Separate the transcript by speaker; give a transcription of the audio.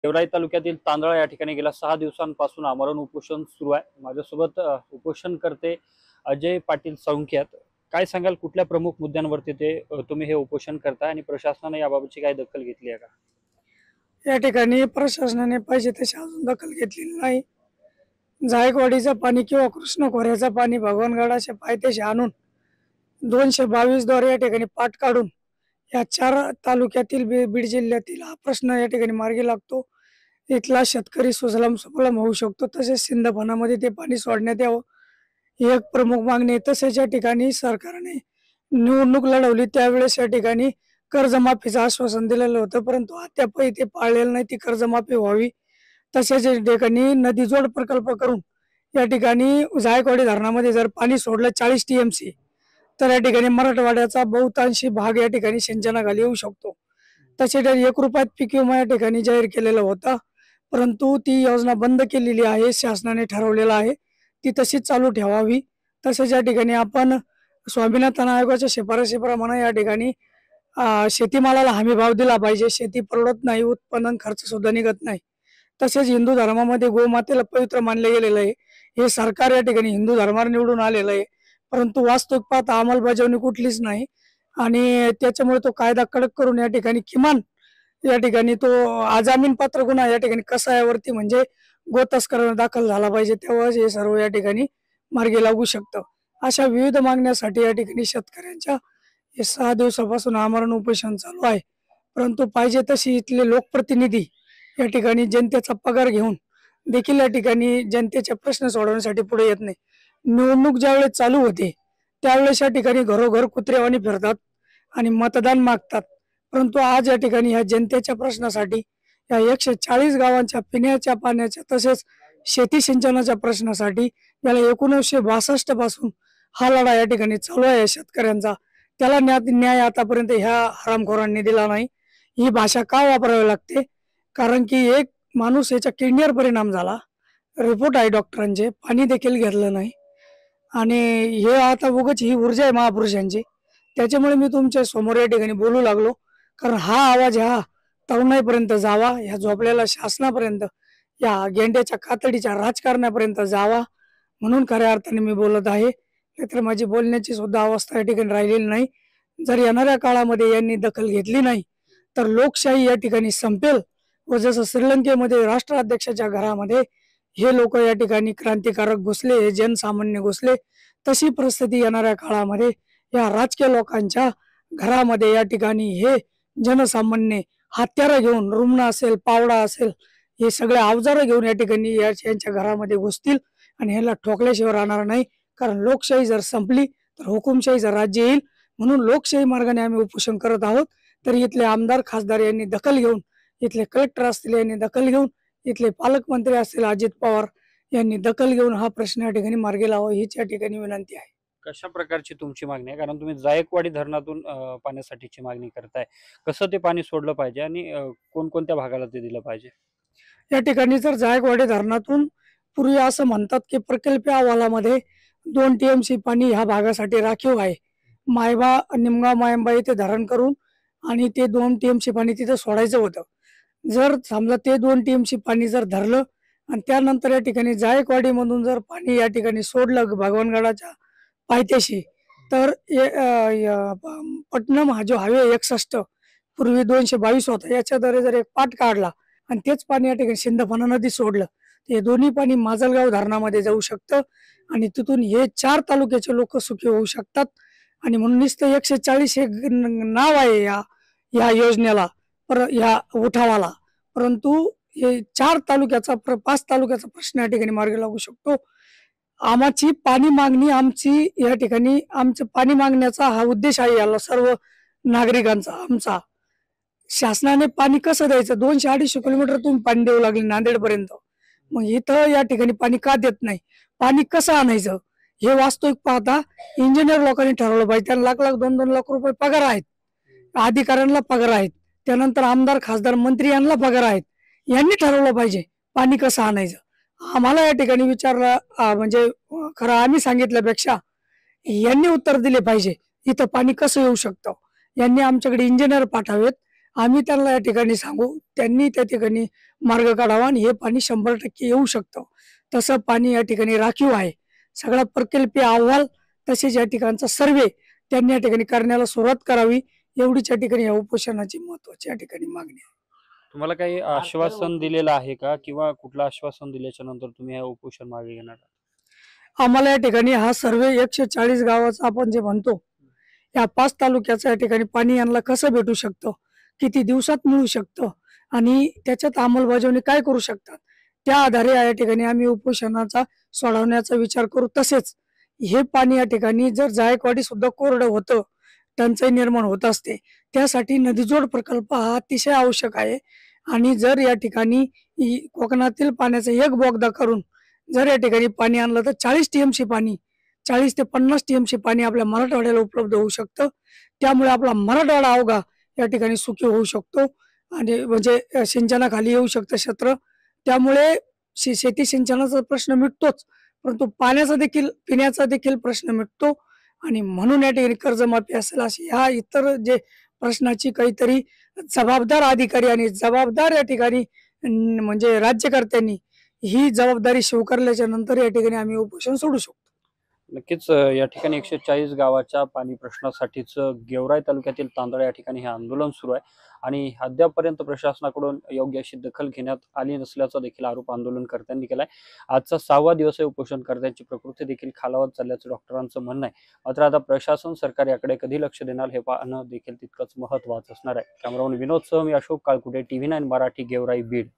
Speaker 1: गेवराई तालुक्यातील तांदळा या ठिकाणी गेल्या 6 दिवसांपासून आमरण उपोषण सुरू आहे। माझ्यासोबत उपोषणकर्ते अजय पाटील साळुंखे आहेत। काय सांगाल, कुठल्या प्रमुख मुद्द्यांवरती तुम्ही हे उपोषण करताय आणि प्रशासनाने याबाबतची काय दखल घेतली आहे का?
Speaker 2: या ठिकाणी प्रशासनाने पाहिजे तशी अजून दखल घेतलेली नाही। जायकवाडीचं पाणी किंवा कृष्ण खोऱ्याचं पाणी भगवानगडाच्या पायथ्याशी आणून 222 द्वारे या ठिकाणी पाठ काढून या 4 तालुक्यातील बीड जिल्ह्यातील हा प्रश्न या ठिकाणी मार्गी लागतो। इथला शेतकरी सुजलाम सुफलाम होऊ शकतो। तसेच सिंधफणामध्ये ते पाणी सोडण्यात यावं ही एक प्रमुख मागणी आहे। तसेच या ठिकाणी सरकारने निवडणूक लढवली त्यावेळेस या ठिकाणी कर्जमाफीचं आश्वासन दिलेलं होतं, परंतु अद्यापही ते पाळलेलं नाही। ती कर्जमाफी व्हावी। तसेच या ठिकाणी नदीजोड प्रकल्प करून या ठिकाणी जायकवाडी धरणामध्ये जर पाणी सोडलं 40 TMC तर या ठिकाणी मराठवाड्याचा बहुतांशी भाग या ठिकाणी सिंचनाखाली येऊ शकतो। तसेच 1 रुपयात पीक विमा या ठिकाणी जाहीर केलेला होता, परंतु ती योजना बंद केलेली आहे। शासनाने ठरवलेलं आहे ती तशीच चालू ठेवावी। तसेच या ठिकाणी आपण स्वामीनाथन आयोगाच्या शिफारशीप्रमाणे या ठिकाणी शेतीमालाला हमी भाव दिला पाहिजे। शेती परवडत नाही, उत्पन्न खर्च सुद्धा निघत नाही। तसेच हिंदू धर्मामध्ये गोमातेला पवित्र मानले गेलेलं आहे। हे सरकार या ठिकाणी हिंदू धर्मावर निवडून आलेलं आहे, परंतु वास्तविक पाहता अंमलबजावणी कुठलीच नाही आणि त्याच्यामुळे तो कायदा कडक करून या ठिकाणी किमान या ठिकाणी तो अजामीन पात्र गुन्हा या ठिकाणी कसायावरती म्हणजे गोतस्करांना दाखल झाला पाहिजे, तेव्हाच हे सर्व या ठिकाणी मार्गी लागू शकतं। अशा विविध मागण्यासाठी या ठिकाणी शेतकऱ्यांच्या हे 6 दिवसापासून आमरण उपोषण चालू आहे। परंतु पाहिजे तशी इथले लोकप्रतिनिधी या ठिकाणी जनतेचा पगार घेऊन देखील या ठिकाणी जनतेचे प्रश्न सोडवण्यासाठी पुढे येत नाही। निवडणूक ज्यावेळेस चालू होते त्यावेळेस या ठिकाणी घरोघर कुत्रेवाणी फिरतात आणि मतदान मागतात, परंतु आज या ठिकाणी ह्या जनतेच्या प्रश्नासाठी या 140 गावांच्या पिण्याच्या पाण्याच्या तसेच शेती सिंचनाच्या प्रश्नासाठी याला 1962 पासून हा लढा या ठिकाणी चालू आहे शेतकऱ्यांचा। त्याला न्याय आतापर्यंत ह्या हरामखोरांनी दिला नाही। ही भाषा का वापरावी लागते? कारण की एक माणूस याच्या किडनीवर परिणाम झाला, रिपोर्ट आहे डॉक्टरांचे, पाणी देखील घेतलं नाही आणि हे आता उगाच ही ऊर्जा आहे महापुरुषांची। त्याच्यामुळे मी तुमच्या समोर या ठिकाणी बोलू लागलो, कारण हा आवाज ह्या तरुणाईपर्यंत जावा, ह्या झोपलेल्या शासनापर्यंत, या गेंड्याच्या कातडीच्या राजकारणापर्यंत जावा म्हणून खऱ्या अर्थाने मी बोलत आहे। नाहीतर माझी बोलण्याची सुद्धा अवस्था या ठिकाणी राहिलेली नाही। जर येणाऱ्या काळामध्ये यांनी दखल घेतली नाही तर लोकशाही या ठिकाणी संपेल व जसं श्रीलंकेमध्ये राष्ट्राध्यक्षाच्या घरामध्ये हे लोक या ठिकाणी क्रांतिकारक घुसले, हे जनसामान्य घुसले, तशी परिस्थिती येणाऱ्या काळामध्ये या राजकीय लोकांच्या घरामध्ये या ठिकाणी हे जनसामान्य हत्यारं घेऊन, रुमणा असेल, पावडा असेल, हे सगळे अवजारं घेऊन या ठिकाणी यांच्या घरामध्ये घुसतील आणि ह्याला ठोकल्याशिवाय राहणार नाही। कारण लोकशाही जर संपली तर हुकुमशाहीचं राज्य येईल। म्हणून लोकशाही मार्गाने आम्ही उपोषण करत आहोत। तर इथले आमदार खासदार यांनी दखल घेऊन, इथले कलेक्टर असतील यांनी दखल घेऊन, इथले पालकमंत्री असतील अजित पवार यांनी दखल घेऊन हा प्रश्न या ठिकाणी मार्गी लावा हीच या ठिकाणी विनंती आहे।
Speaker 1: कशा प्रकारची तुमची मागणी आहे? कारण तुम्ही जायकवाडी धरणातून पाण्यासाठीची मागणी करताय। कसं ते पाणी सोडलं पाहिजे आणि कोणकोणत्या भागाला ते दिलं पाहिजे?
Speaker 2: या ठिकाणी जर जायकवाडी धरणातून पूर्वी असं म्हणतात की प्रकल्प अहवालामध्ये 2 TMC पाणी ह्या भागासाठी राखीव आहे। मायबा निमगाव मायंबा इथे धरण करून आणि ते 2 TMC पाणी तिथे सोडायचं होतं। जर समजा ते 2 TMC पाणी जर धरलं आणि त्यानंतर या ठिकाणी जायकवाडीमधून जर पाणी या ठिकाणी सोडलं भगवानगडाच्या पायथ्याशी तर पटनम हा जो हायवे 61 पूर्वी 222 होता, याच्याद्वारे जर एक पाठ काढला आणि तेच पाणी या ठिकाणी सिंधफणा नदी सोडलं हे दोन्ही पाणी माजलगाव धरणामध्ये जाऊ शकतं आणि तिथून हे 4 तालुक्याचे लोक सुखी होऊ शकतात। आणि म्हणून नुसतं 140 हे नाव आहे या योजनेला, या उठावाला, परंतु हे 4 तालुक्याचा 5 तालुक्याचा प्रश्न या ठिकाणी मार्गी लागू शकतो। आमची पाणी मागणी आमची या ठिकाणी आमचं पाणी मागण्याचा हा उद्देश आहे याला सर्व नागरिकांचा आमचा। शासनाने पाणी कसं द्यायचं? 200-250 किलोमीटर तुम्ही पाणी देऊ लागले नांदेड पर्यंत, मग इथं या ठिकाणी पाणी का देत नाही? पाणी कसं आणायचं हे वास्तविक पाहता इंजिनियर लोकांनी ठरवलं पाहिजे। त्यांना लाख 2-2 लाख रुपये पगार आहेत, अधिकाऱ्यांना पगार आहेत, त्यानंतर आमदार खासदार मंत्री यांना पगार आहेत। यांनी ठरवलं पाहिजे पाणी कसं आणायचं। आम्हाला या ठिकाणी विचारलं म्हणजे खरं आम्ही सांगितल्यापेक्षा यांनी उत्तर दिले पाहिजे इथं पाणी कसं येऊ शकतं। यांनी आमच्याकडे इंजिनियर पाठवावेत आम्ही त्यांना या ठिकाणी सांगू, त्यांनी त्या ठिकाणी मार्ग काढावा आणि हे पाणी 100% येऊ शकतं. तसं पाणी या ठिकाणी राखीव आहे. सगळा प्रकल्पीय अहवाल तसेच या ठिकाणचा सर्वे त्यांनी या ठिकाणी करण्याला सुरुवात करावी, एवढीच या ठिकाणी या उपोषणाची महत्वाची या ठिकाणी मागणी आहे.
Speaker 1: तुम्हाला काही आश्वासन दिलेलं आहे का, किंवा कुठलं आश्वासन दिल्याच्या नंतर तुम्ही हे उपोषण मागे घेणार आहात?
Speaker 2: आम्हाला या ठिकाणी हा सर्वे 140 गावाचा आपण जे म्हणतो, या 5 तालुक्याचं या ठिकाणी पाणी यांना कसं भेटू शकतं, किती दिवसात मिळू शकतं आणि त्याच्यात अंमलबजावणी काय करू शकतात, त्या आधारे या ठिकाणी आम्ही उपोषणाचा सोडवण्याचा विचार करू. तसेच हे पाणी या ठिकाणी जर जायकवाडी सुद्धा कोरडं होतं, टंचाई निर्माण होत असते, त्यासाठी नदीजोड प्रकल्प हा अतिशय आवश्यक आहे. आणि जर या ठिकाणी कोकणातील पाण्याचा एक बोगदा करून जर या ठिकाणी पाणी आणलं तर 40 टीएमसी पाणी, 40 ते 50 टीएमसी पाणी आपल्या मराठवाड्याला उपलब्ध होऊ शकतं. त्यामुळे आपला मराठवाडा अवघा या ठिकाणी सुखी होऊ शकतो आणि म्हणजे सिंचनाखाली येऊ शकतं क्षेत्र. त्यामुळे शेती सिंचनाचा प्रश्न मिटतोच, परंतु पाण्याचा देखील, पिण्याचा देखील प्रश्न मिटतो. आणि म्हणून या ठिकाणी कर्जमाफी असेल अशी ह्या इतर जे प्रश्नाची काहीतरी जबाबदार अधिकारी आणि जबाबदार या ठिकाणी म्हणजे राज्यकर्त्यांनी ही जबाबदारी स्वीकारल्याच्या नंतर या ठिकाणी आम्ही उपोषण सोडू शकतो.
Speaker 1: नक्कीच या ठिकाणी 140 गावाच्या पाणी प्रश्नासाठीच गेवराई तालुक्यातील तांदळा या ठिकाणी हे आंदोलन सुरू आहे आणि अद्यापपर्यंत प्रशासनाकडून योग्य अशी दखल घेण्यात आली नसल्याचा देखील आरोप आंदोलनकर्त्यांनी केलाय. आजचा 6वा दिवस आहे. उपोषणकर्त्यांची प्रकृती देखील खालावत चालल्याचं डॉक्टरांचं म्हणणं आहे. मात्र आता प्रशासन, सरकार याकडे कधी लक्ष देणार हे पाहणं देखील तितकंच महत्त्वाचं असणार आहे. कॅमेरामन विनोद सह मी अशोक काळकुटे, TV9 मराठी, गेवराई, बीड.